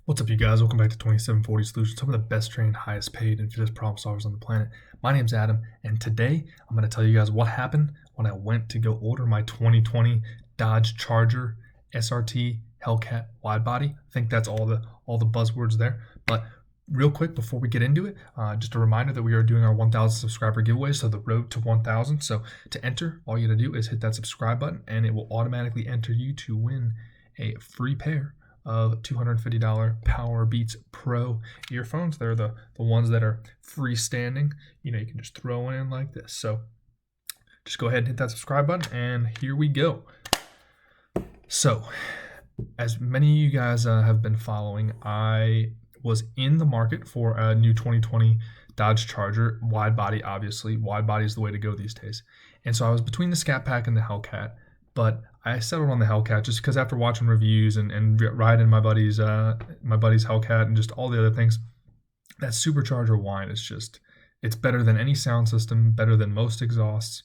What's up, you guys? Welcome back to 2740 Solutions, some of the best trained, highest paid, and fittest problem solvers on the planet. My name's Adam, and today I'm going to tell you guys what happened when I went to go order my 2020 Dodge Charger SRT Hellcat Widebody. I think that's all the buzzwords there. But real quick, before we get into it, just a reminder that we are doing our 1,000 subscriber giveaway, so the road to 1,000. So to enter, all you got to do is hit that subscribe button, and it will automatically enter you to win a free pair of $250 Power Beats Pro earphones. They're the ones that are freestanding. You know, you can just throw in like this. So just go ahead and hit that subscribe button, and here we go. So as many of you guys have been following, I was in the market for a new 2020 Dodge Charger, wide body, obviously. Wide body is the way to go these days. And so I was between the Scat Pack and the Hellcat, but I settled on the Hellcat just because after watching reviews and riding my buddy's Hellcat and just all the other things, that supercharger whine is just, it's better than any sound system, better than most exhausts.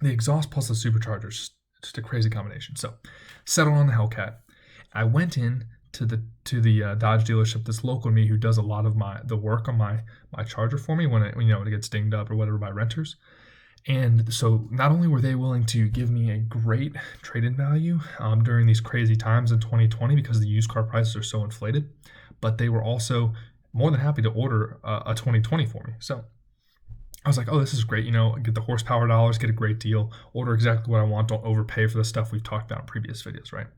The exhaust plus the supercharger is just a crazy combination. So settled on the Hellcat. I went in to the Dodge dealership that's local to me, who does a lot of the work on my Charger for me when it gets dinged up or whatever by renters. And so not only were they willing to give me a great trade-in value during these crazy times in 2020 because the used car prices are so inflated, but they were also more than happy to order a 2020 for me. So I was like, oh, this is great. You know, get the horsepower dollars, get a great deal, order exactly what I want, don't overpay for the stuff we've talked about in previous videos, right?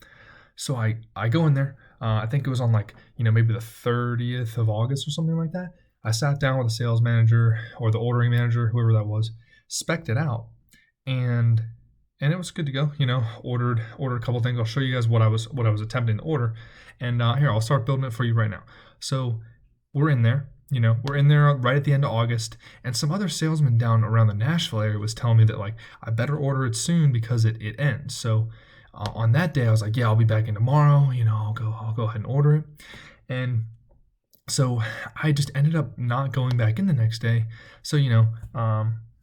So I go in there. I think it was on maybe the 30th of August or something like that. I sat down with the sales manager or the ordering manager, whoever that was, spec'd it out, and it was good to go. Ordered a couple things. I'll show you guys what I was attempting to order, and here, I'll start building it for you right now. So we're in there right at the end of August, and some other salesman down around the Nashville area was telling me that I better order it soon because it ends. So on that day I was like, yeah, I'll be back in tomorrow, I'll go ahead and order it. And so I just ended up not going back in the next day. So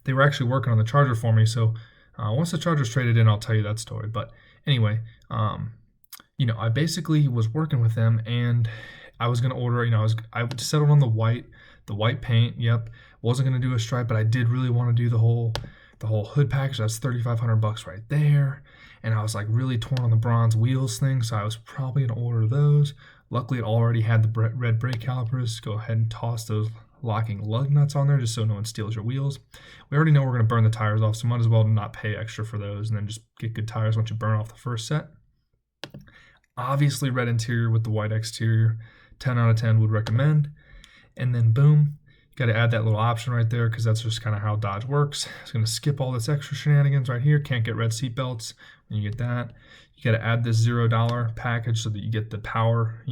they were actually working on the Charger for me. So once the Charger's traded in, I'll tell you that story. But anyway, I basically was working with them, and I was going to order, I settled on the white paint. Yep. Wasn't going to do a stripe, but I did really want to do the whole hood package. That's $3,500 right there. And I was really torn on the bronze wheels thing. So I was probably going to order those. Luckily, it already had the red brake calipers. Go ahead and toss those locking lug nuts on there just so no one steals your wheels. We already know we're going to burn the tires off, so might as well not pay extra for those and then just get good tires once you burn off the first set. Obviously, red interior with the white exterior, 10 out of 10 would recommend. And then boom, you got to add that little option right there because that's just kind of how Dodge works. It's going to skip all this extra shenanigans right here. Can't get red seat belts. When you get that, you got to add this $0 package so that you get the power,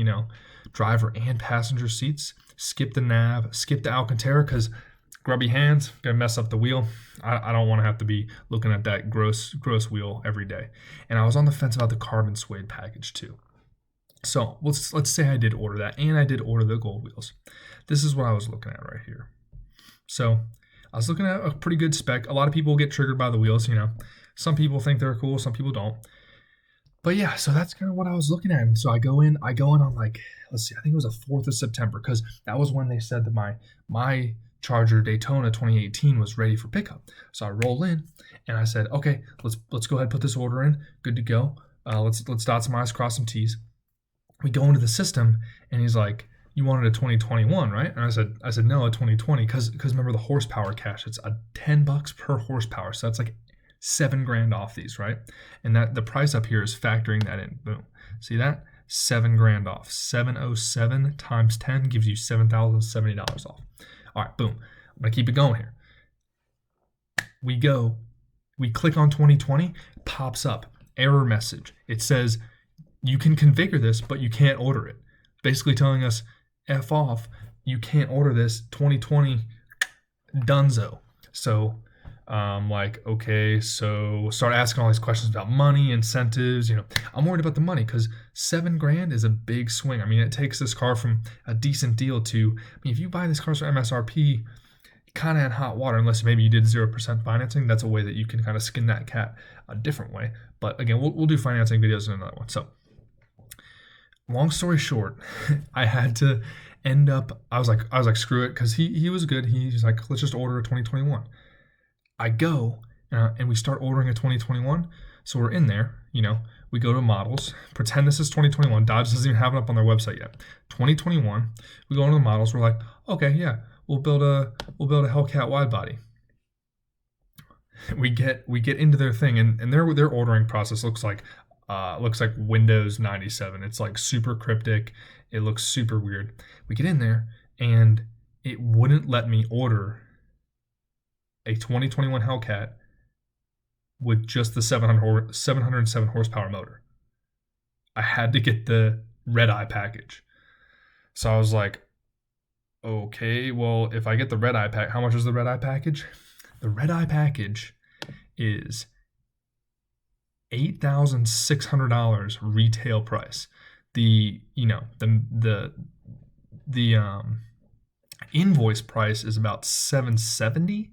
driver and passenger seats. Skip the nav, skip the Alcantara because grubby hands gonna mess up the wheel. I don't want to have to be looking at that gross wheel every day. And I was on the fence about the carbon suede package too. So let's say I did order that, and I did order the gold wheels. This is what I was looking at right here. So I was looking at a pretty good spec. A lot of people get triggered by the wheels. Some people think they're cool, some people don't. But yeah, so that's kind of what I was looking at. And so I go in on let's see, I think it was the 4th of September, because that was when they said that my Charger Daytona 2018 was ready for pickup. So I roll in and I said, okay, let's go ahead and put this order in. Good to go. Let's dot some I's, cross some T's. We go into the system and he's like, you wanted a 2021, right? And I said no, a 2020, because remember the horsepower cache, it's $10 per horsepower. So that's $7,000 off these, right? And that the price up here is factoring that in. Boom. See that? $7,000 off. 707 times 10 gives you $7,070 off. All right, boom. I'm gonna keep it going here. We click on 2020, pops up, error message. It says you can configure this, but you can't order it. Basically telling us, F off, you can't order this 2020 dunzo. So okay, so start asking all these questions about money, incentives. I'm worried about the money because $7,000 is a big swing. I mean, it takes this car from a decent deal to, if you buy this car for MSRP, kind of in hot water, unless maybe you did 0% financing. That's a way that you can kind of skin that cat a different way. But again, we'll do financing videos in another one. So long story short, I had to end up. I was like, screw it, because he was good. He's like, let's just order a 2021. I go and we start ordering a 2021. So we're in there, we go to models, pretend this is 2021. Dodge doesn't even have it up on their website yet. 2021. We go into the models. We're like, okay, yeah, we'll build a Hellcat Widebody. We get into their thing, and their ordering process looks like Windows 97. It's like super cryptic. It looks super weird. We get in there, and it wouldn't let me order a 2021 Hellcat with just the 707 horsepower motor. I had to get the RedEye package. So I was like, okay, well, if I get the RedEye pack, how much is the RedEye package? The RedEye package is $8,600 retail price. The invoice price is about $770,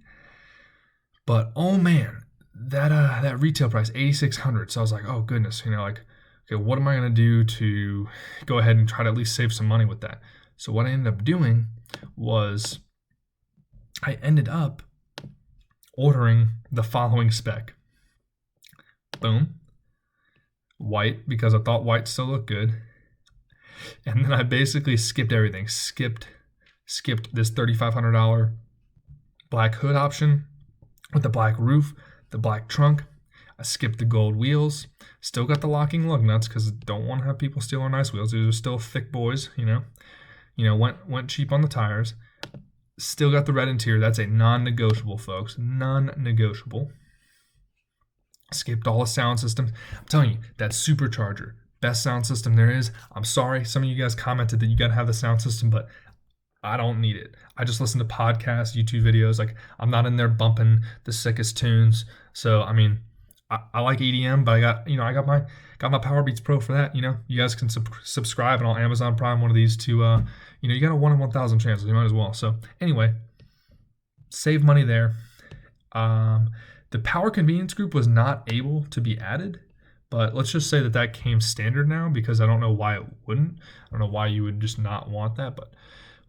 but oh man, that retail price $8,600. So I was like, oh goodness, okay, what am I gonna do to go ahead and try to at least save some money with that? So what I ended up doing was I ended up ordering the following spec. Boom. White, because I thought white still looked good. And then I basically skipped everything. Skipped this $3,500 black hood option with the black roof, the black trunk. I skipped the gold wheels. Still got the locking lug nuts because I don't want to have people steal our nice wheels. These are still thick boys, went cheap on the tires. Still got the red interior. That's a non-negotiable, folks. Non-negotiable. Skipped all the sound systems. I'm telling you, that supercharger, best sound system there is. I'm sorry, some of you guys commented that you gotta have the sound system, but I don't need it. I just listen to podcasts, YouTube videos. Like, I'm not in there bumping the sickest tunes. So I mean, I like EDM, but I got my Power Beats Pro for that. You guys can subscribe and on Amazon Prime one of these to you got a 1 in 1,000 chance. You might as well. So anyway, save money there. The power convenience group was not able to be added, but let's just say that came standard now, because I don't know why it wouldn't. I don't know why you would just not want that, but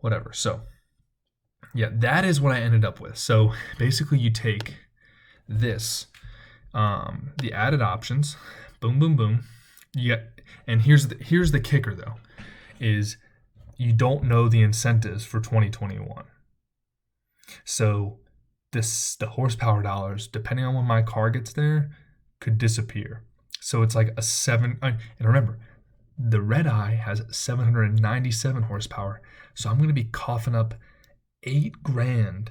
whatever. So yeah, that is what I ended up with. So basically you take this, the added options, boom, boom, boom. And here's the kicker though, is you don't know the incentives for 2021. So the horsepower dollars, depending on when my car gets there, could disappear. So it's like and remember, the RedEye has 797 horsepower. So I'm going to be coughing up $8,000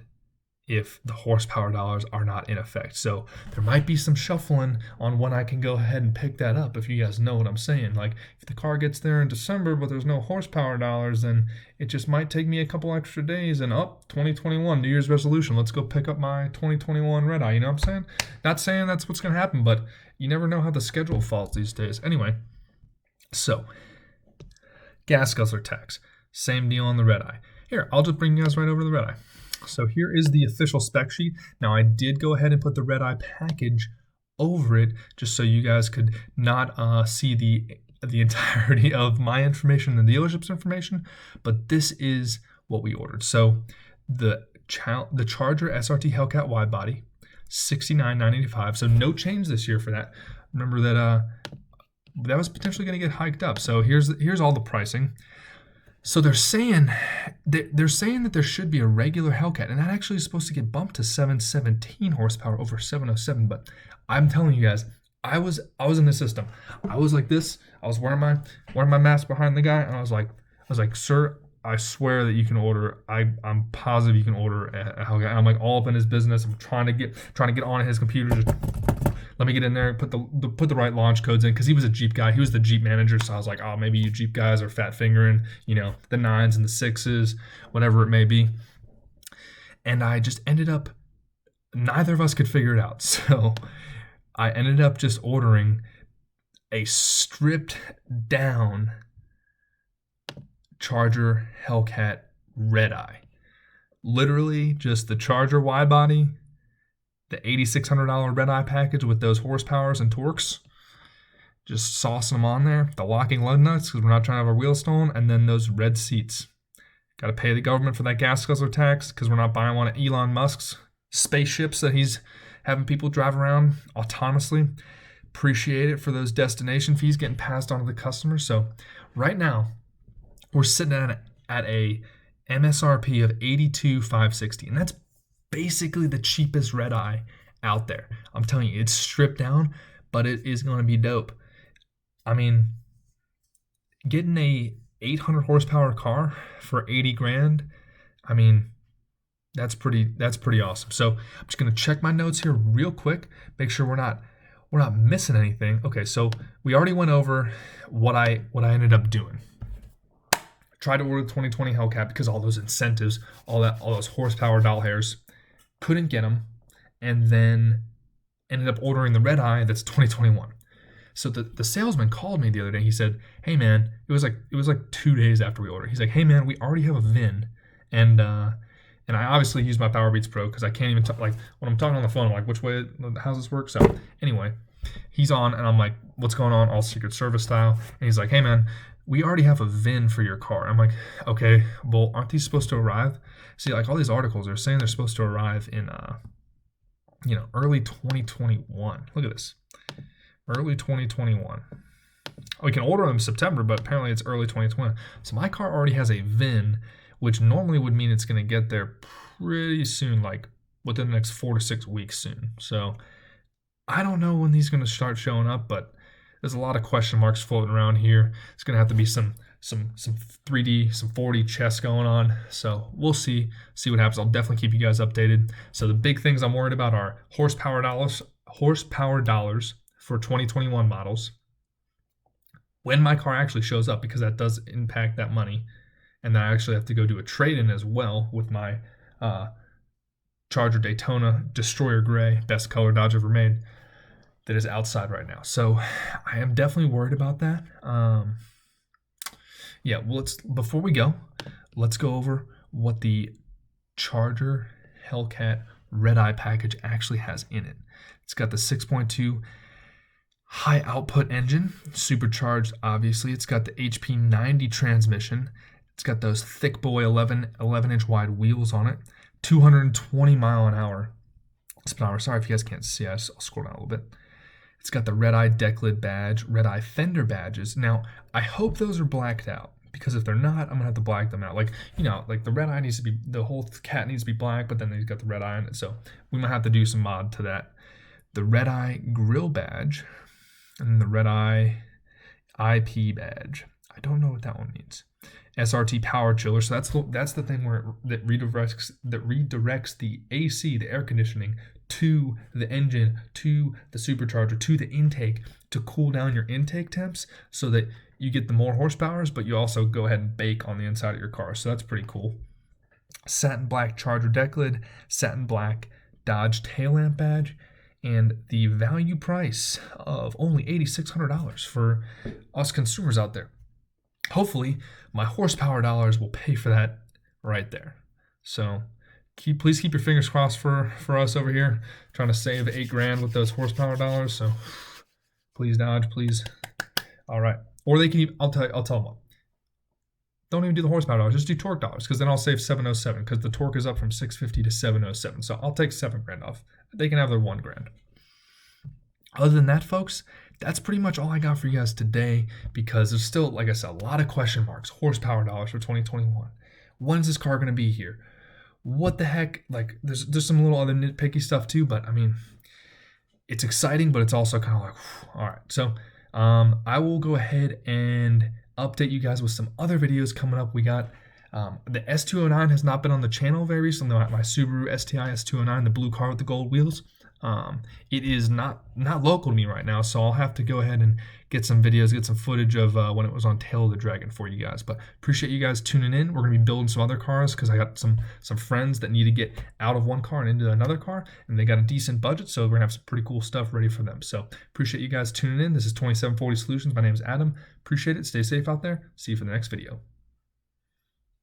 if the horsepower dollars are not in effect. So there might be some shuffling on when I can go ahead and pick that up, if you guys know what I'm saying. Like, if the car gets there in December but there's no horsepower dollars, then it just might take me a couple extra days, and 2021, New Year's resolution, let's go pick up my 2021 RedEye. You know what I'm saying? Not saying that's what's going to happen, but you never know how the schedule falls these days. Anyway, so gas guzzler tax, same deal on the RedEye. Here, I'll just bring you guys right over to the RedEye. So here is the official spec sheet. Now I did go ahead and put the RedEye package over it, just so you guys could not see the entirety of my information and the dealership's information, but this is what we ordered. So the Charger SRT Hellcat Widebody, $69,985. So no change this year for that. Remember that was potentially going to get hiked up. So here's all the pricing. So they're saying that there should be a regular Hellcat, and that actually is supposed to get bumped to 717 horsepower over 707. But I'm telling you guys, I was in the system. I was like this. I was wearing my mask behind the guy, and I was like, sir, I swear that you can order. I'm positive you can order a Hellcat. And I'm like all up in his business. I'm trying to get on his computer. Just let me get in there, put the right launch codes in, because he was a Jeep guy. He was the Jeep manager, so I was like, oh, maybe you Jeep guys are fat fingering, the 9s and the 6s, whatever it may be. And I just ended up, neither of us could figure it out. So I ended up just ordering a stripped down Charger Hellcat RedEye. Literally just the Charger Widebody, the $8,600 RedEye package with those horsepowers and torques, just saucing them on there. The locking lug nuts, because we're not trying to have our wheels stolen. And then those red seats. Got to pay the government for that gas guzzler tax, because we're not buying one of Elon Musk's spaceships that he's having people drive around autonomously. Appreciate it for those destination fees getting passed on to the customers. So right now, we're sitting at a MSRP of $82,560, and that's basically the cheapest RedEye out there. I'm telling you, it's stripped down, but it is going to be dope. I mean, getting a 800 horsepower car for 80 grand, I mean, that's pretty awesome. So I'm just going to check my notes here real quick, make sure we're not missing anything. Okay, so we already went over what I ended up doing. Tried to order the 2020 Hellcat because all those incentives, all those horsepower doll hairs, couldn't get them, and then ended up ordering the RedEye that's 2021. So the salesman called me the other day. He said, "Hey man," it was like 2 days after we ordered. He's like, "Hey man, we already have a VIN," and I obviously use my Powerbeats Pro because I can't even talk, like when I'm talking on the phone, I'm like, which way, how's this work? So anyway, he's on, and I'm like, "What's going on?" All Secret Service style. And he's like, "Hey man, we already have a VIN for your car." I'm like, "Okay, well, aren't these supposed to arrive?" See, like all these articles are saying they're supposed to arrive in, early 2021. Look at this, early 2021. We can order them in September, but apparently it's early 2020. So my car already has a VIN, which normally would mean it's going to get there pretty soon, like within the next 4 to 6 weeks soon. So I don't know when these are going to start showing up, but there's a lot of question marks floating around here. It's going to have to be some 3D, some 4D chess going on. So we'll see what happens. I'll definitely keep you guys updated. So the big things I'm worried about are horsepower dollars for 2021 models. When my car actually shows up, because that does impact that money. And then I actually have to go do a trade-in as well with my Charger Daytona Destroyer Gray, best color Dodge ever made, that is outside right now. So I am definitely worried about that. Yeah, well, before we go, let's go over what the Charger Hellcat RedEye package actually has in it. It's got the 6.2 high output engine, supercharged, obviously. It's got the HP 90 transmission. It's got those thick boy 11-inch wide wheels on it, 220 mile an hour speedometer. Sorry if you guys can't see, I'll scroll down a little bit. It's got the RedEye deck lid badge, RedEye fender badges. Now, I hope those are blacked out, because if they're not, I'm gonna have to black them out. Like the RedEye needs to be, the whole cat needs to be black, but then they've got the RedEye on it. So we might have to do some mod to that. The RedEye grill badge and the RedEye IP badge. I don't know what that one means. SRT power chiller. So that's the thing that redirects the AC, the air conditioning, to the engine, to the supercharger, to the intake, to cool down your intake temps so that you get the more horsepowers, but you also go ahead and bake on the inside of your car. So that's pretty cool. Satin black Charger deck lid, satin black Dodge tail lamp badge, and the value price of only $8,600 for us consumers out there. Hopefully, my horsepower dollars will pay for that right there. So please keep your fingers crossed for us over here, trying to save $8 grand with those horsepower dollars. So please, Dodge, please. All right. Or they can even, I'll tell them what. Don't even do the horsepower dollars, just do torque dollars, because then I'll save $707, because the torque is up from $650 to $707. So I'll take $7 grand off. They can have their $1 grand. Other than that, folks, that's pretty much all I got for you guys today, because there's still, like I said, a lot of question marks. Horsepower dollars for 2021. When's this car going to be here? What the heck? Like, there's some little other nitpicky stuff too, but I mean, it's exciting, but it's also kind of like, whew. All right. So I will go ahead and update you guys with some other videos coming up. We got the S209 has not been on the channel very recently. My Subaru STI S209, the blue car with the gold wheels. It is not local to me right now, so I'll have to go ahead and get some videos, get some footage of when it was on Tail of the Dragon for you guys. But appreciate you guys tuning in. We're going to be building some other cars, because I got some friends that need to get out of one car and into another car, and they got a decent budget, so we're going to have some pretty cool stuff ready for them. So appreciate you guys tuning in. This is 2740 Solutions. My name is Adam. Appreciate it. Stay safe out there. See you for the next video.